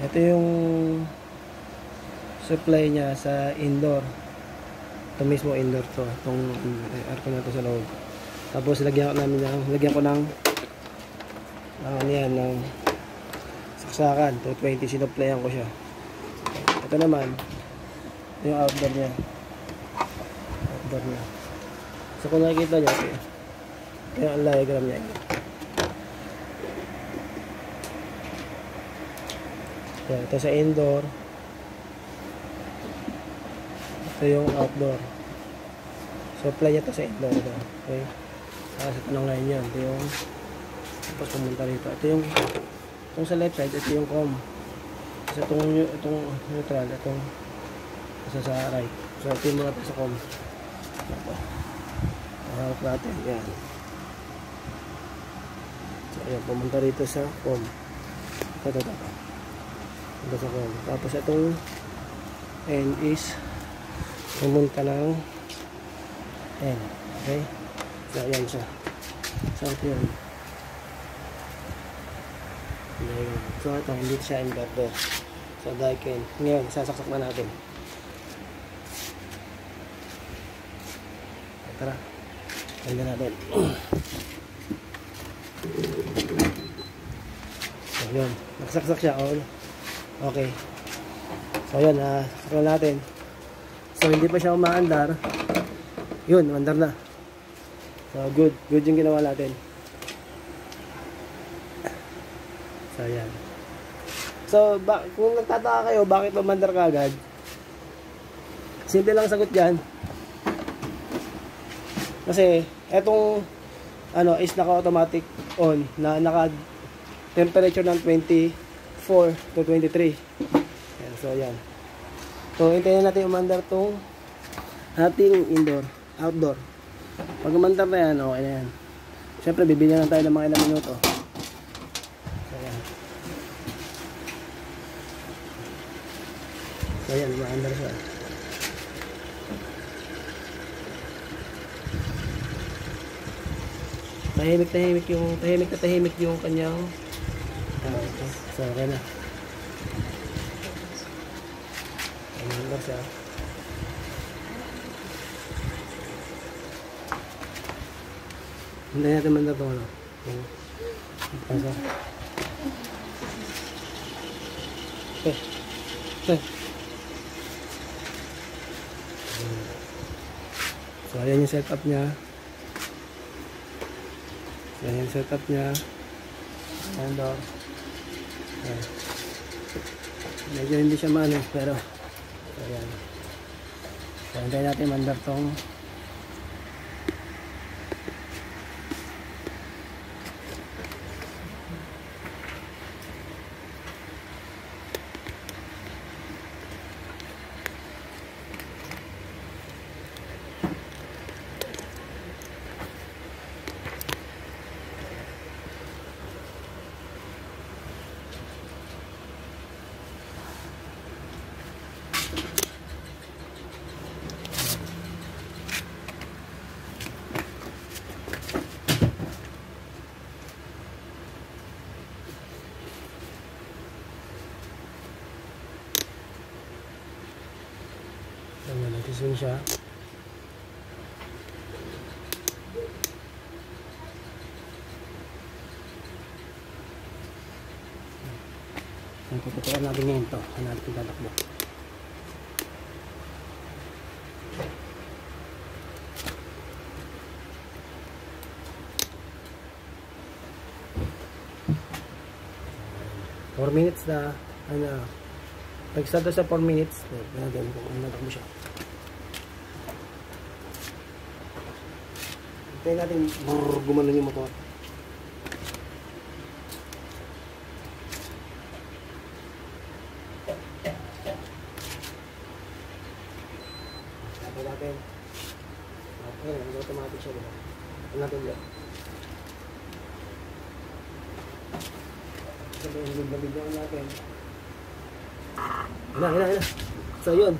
Ito yung supply niya sa indoor. Ito mismo indoor to. Itong aircon na to sa loob. Tapos lagyan ko ng ano yan, ng saksakan. 220, sinupplyan ko siya. Ito naman yung outdoor niya. So kung nakikita nyo, ito yung diagram niya. Yan, ito sa indoor. Ito yung outdoor. Supply niya ito sa indoor. Okay. Sa tanong line yan. Ito yung tapos pumunta rito. Ito yung sa left side, ito yung com. Kasi itong neutral, itong sa right. So ito yung mga ito sa com. Ito. Harap natin. Yan. So ayan, pumunta rito sa com. Ito. Ito sa com. Tapos itong N is pumunta ng N. Okay? So ayan siya. So ito yun. So ito, hindi siya inverter. So daikin. Ngayon, sasaksak na natin. Tara. Tanda natin. So yun. Nagsaksak siya. Okay. So yun, saksak na natin. So hindi pa siya umaandar. Yun, umaandar na. So good. Good yung ginawa natin. So yan. So kung nagtataka kayo bakit umandar ka agad, simple lang sagot dyan. Kasi etong is naka-automatic on na naka-temperature ng 24 to 23. Yan, so yan. So hintayin natin umandar tong ating outdoor. Pag umandar na yan, okay na yan. Siyempre bibigyan lang tayo ng mga ilang minuto. So yan. So yan, umandar siya. Tahimik yung kanyang so okay na. Umandar siya. Hindi natin mandar ito so ayan yung setup niya. And medyo hindi siya maano pero ayan. So hintayin natin mandar tong nagising siya. Ang tututukan natin ngayon ito. Ano natin tatakbo. Four minutes na nag-start sa 4 minutes. Natin kung ano natakbo siya. Hintayin natin gumanon yung motor. Hintayin natin. Okay, automatic siya. Hintayin natin dyan. Sabihin yung babigyan natin. Hina. So yun.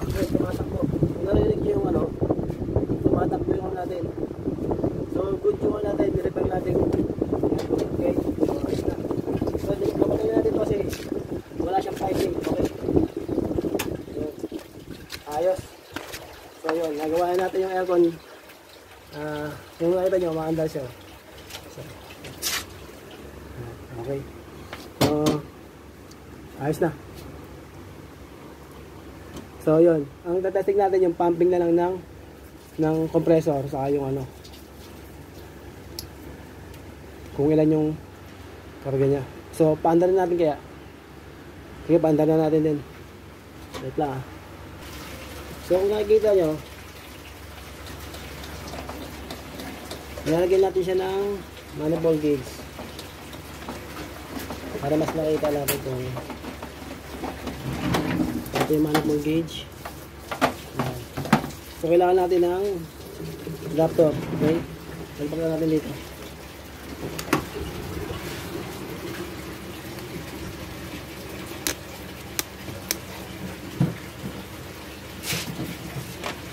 Okay, tumatakbo. Kung narinig nyo yung tumatakbo yung natin. So good yung natin, nirepair natin. Okay. So natin yung aircon. Yung nakita nyo, maandar siya. So, okay. So, ayos na. So, yun. Ang tatesting natin yung pumping na lang ng compressor saka yung ano. Kung ilan yung karga niya. So, paandarin natin kaya. Sige, paandarin na natin din. Wait lang ah. So, kung nakikita nyo, nilagyan natin siya ng manifold gauge para mas makita natin kung ito yung manifold gauge. So kailangan natin ng adapter. Okay, talpak na natin dito.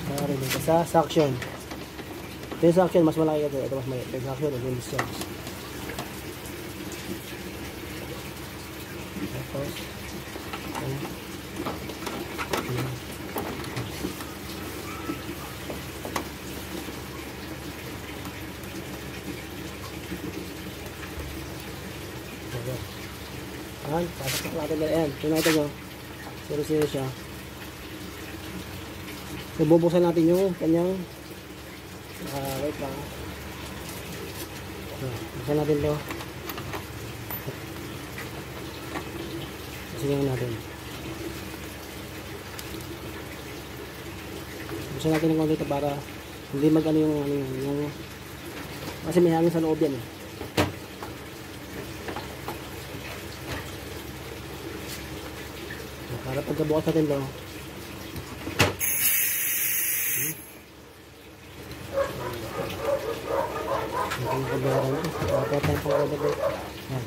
Para dito sa suction. Ito yung suction, mas malaki ito. Ito mas malaki. Ito yung suction, ito yung discharge. Tapos, ayan, pasok natin dyan. Ayan, pinakita nyo. Zero siya. So, bubuksan natin yung kanyang wait lang. So, buksan natin ito. Buksan natin. Buksan natin ng konti ito para hindi mag-ano yung kasi may hangin sa loob yan eh. Para pagkabukas natin ito, hindi pagkabukas ito. Dapat tayo pagkabukas ito. Yan.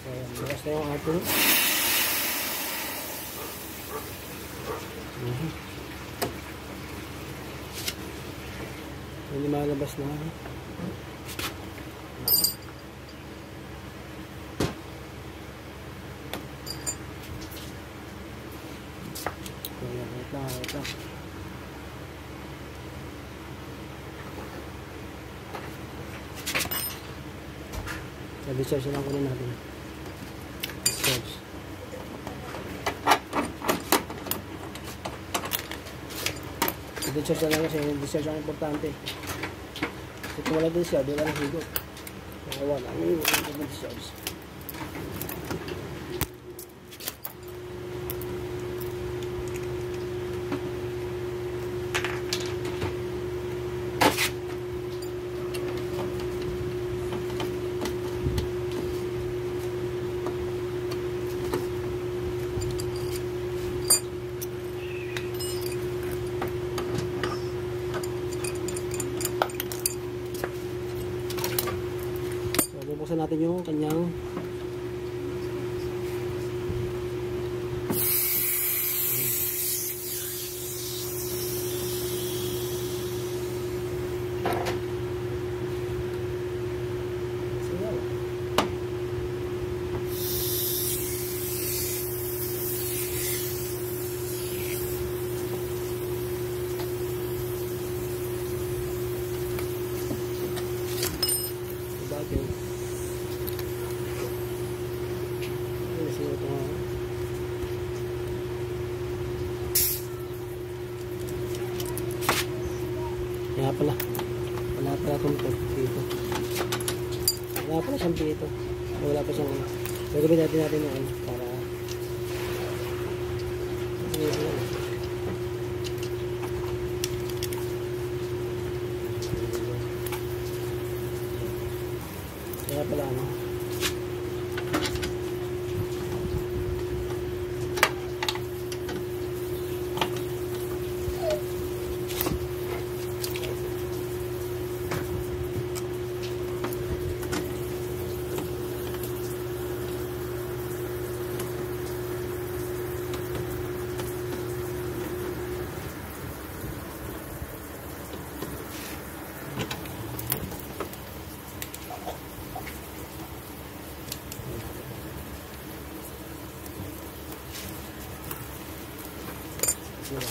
So, yan. Bukas na yung ating. Hindi malabas na. Wait lang. Discharge lang kunin natin. Discharge. Discharge lang kasi discharge ang importante. Kung wala din siya, di wala higot. Kung wala, ano yung discharge. Bubuksan natin yung kanyang kaya pala tumpok dito. Wala pala siyang dito. Wala pa siyang gagawin natin yan para kaya pala ano. nila.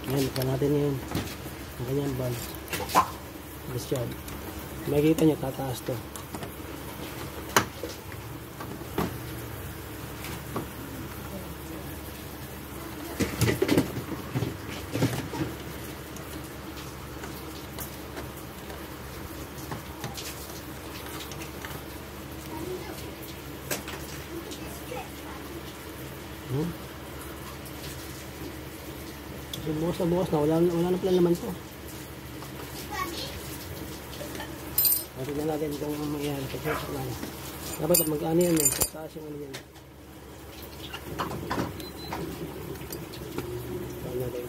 Ayan, ito natin yun. Ang kanyang valve. Discharge. Makikita nyo, tataas to. Bukas na, wala na pala naman to. Tignan natin kung mangyayari. Pag-check na. Dapat mag-ano yan eh. Tataas yung ano yan. Tignan natin.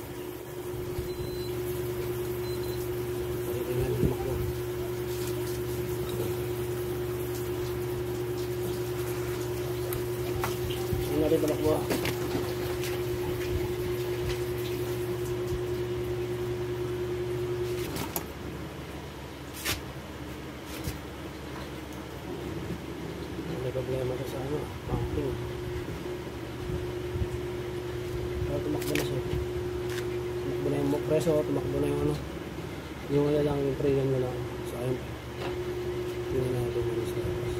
Tignan natin tumakbo. Tignan natin tumakbo. Problema sa ano, pumping. Pero tumakbo na siya. Tumakbo na yung preso, tumakbo na yung ano. Yung ano lang, yung preyon na lang. So ayun. Tingnan natin yung sa labas.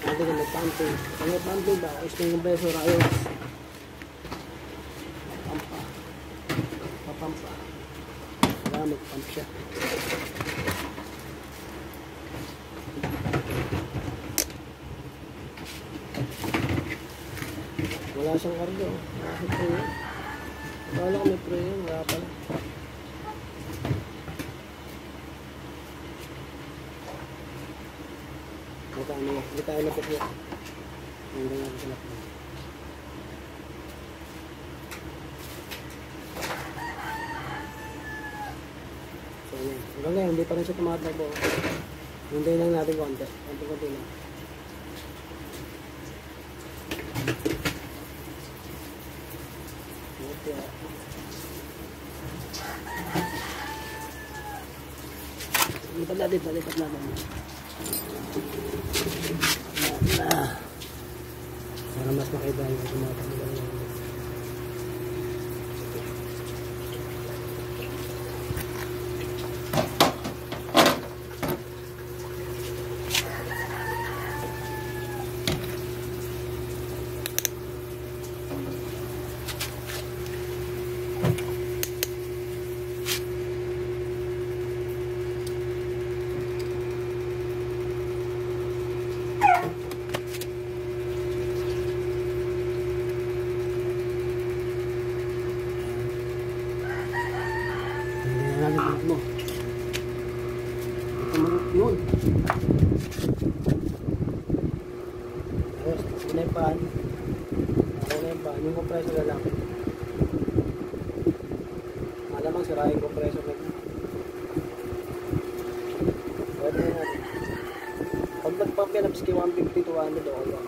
Nanti kami pumping. Kami pumping ba? Is yung compressor ayos. Pampa. Papampa. Wala mag-pump siya. Wala siyang karga. Wala siyang prayer. Wala ko may prayer. Wala pala. Hindi tayo lapit niya. Hindi nga ito lapit niya. So yun. Hanggang ngayon, hindi pa rin siya tumatakbo. Hintayin lang natin konti. Konti-konti lang. Lipat natin. Lipat natin. Para mas makita yung tumatakbo lang yan. Mo. Yun. Ayos, sinaypan. Sinaypan. Yung compressor na lang. Malamang sira yung compressor na. Pwede na natin. Pag nag-pump yan, nabiski 150 to 100 o kaya.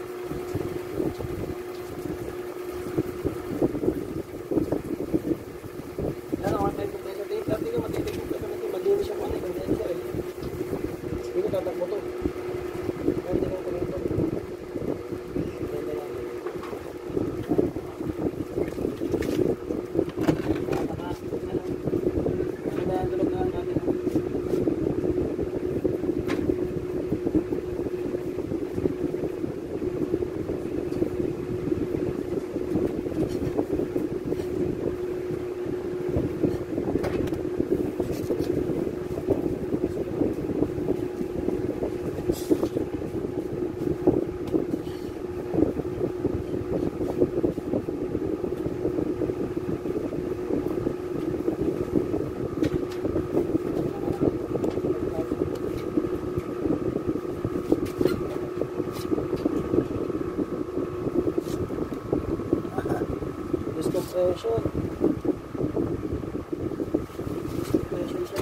Tatakbo to. Hindi ko tuloy to. Nakakasipot na lang. Ano ba ang tulog na natin? compression. Compression siya.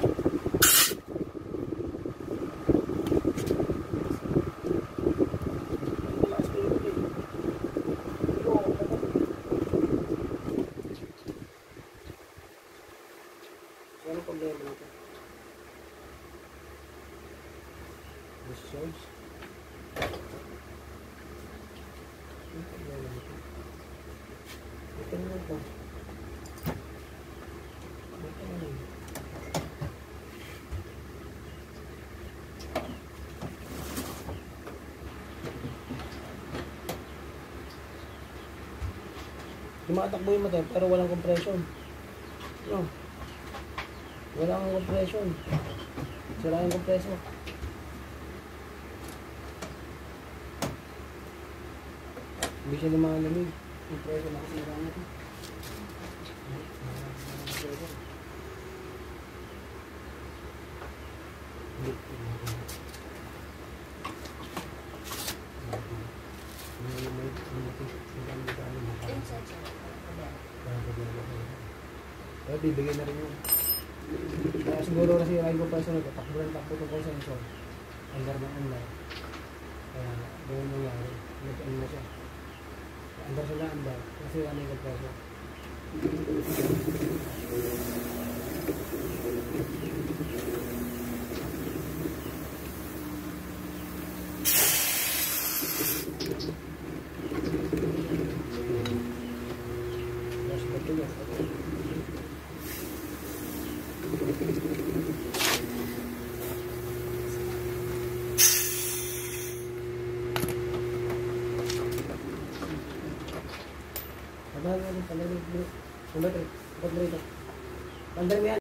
Anong problema nito? Discharge? Anong problema nito? Ito naman ito. Ito naman. Tumatakbo yung motor pero walang compression. No. Walang compression. Sira yung compressor. Hindi siya lumalamig. Compressor na kasi sira natin. Kaya bibigyan na rin yung kaya siguro kasi yung ko pa sa nito, takbo itong call sensor. Andar ng andar. Kaya doon nangyari. Nag-ano na siya. Andar siya na andar. Kasi ano yung compressor. Mas betul ya. Padahal ano pala ni. Kumbaga, pag dito. Tandaan mo yan.